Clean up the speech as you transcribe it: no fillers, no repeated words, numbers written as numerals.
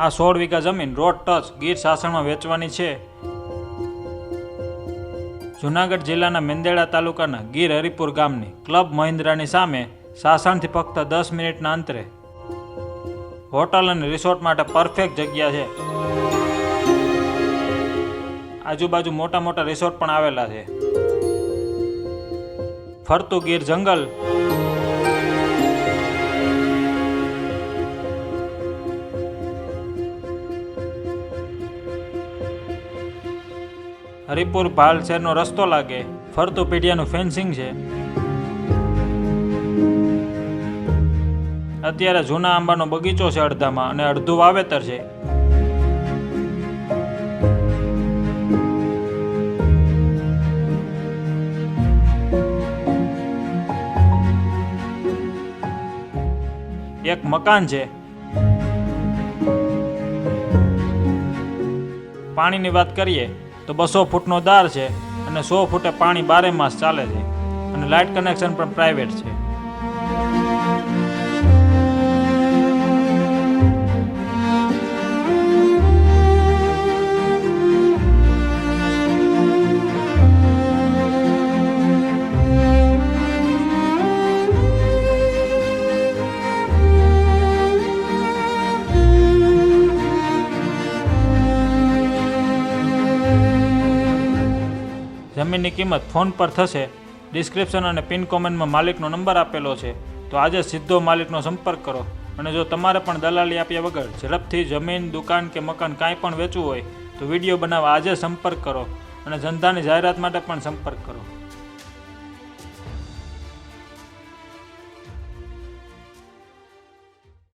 આ 16 વીઘા જમીન રોડ ટચ ગીર શાસનમાં વેચવાની છે. જૂનાગઢ જિલ્લાના મેંદેડા તાલુકાના ગીર હરિપુર ગામની ક્લબ મહિન્દ્રાની સામે સાસણથી ફક્ત 10 મિનિટના અંતરે હોટલ અને રિસોર્ટ માટે પરફેક્ટ જગ્યા છે. આજુબાજુ મોટા મોટા રિસોર્ટ પણ આવેલા છે. ફરતું ગીર જંગલ, હરિપુર ભાલ શહેરનો રસ્તો લાગે, ફરતું પીડિયાનું ફેન્સિંગ છે. અત્યારે જૂના આંબાનો બગીચો છે અડધામાં અને અડધું વાવેતર છે. એક મકાન છે. પાણીની વાત કરીએ તો 200 ફૂટનો દાર છે અને 100 ફૂટે પાણી 12 માસ ચાલે છે અને લાઇટ કનેક્શન પણ પ્રાઇવેટ છે. જમીનની કિંમત ફોન પર થશે. ડિસ્ક્રિપ્શન અને પિન કોમેન્ટમાં માલિકનો નંબર આપેલો છે, તો આજે સીધો માલિકનો સંપર્ક કરો. અને જો તમારે પણ દલાલી આપ્યા વગર ઝડપથી જમીન, દુકાન કે મકાન કાંઈ પણ વેચવું હોય તો વિડીયો બનાવવા આજે સંપર્ક કરો અને ધંધાની જાહેરાત માટે પણ સંપર્ક કરો.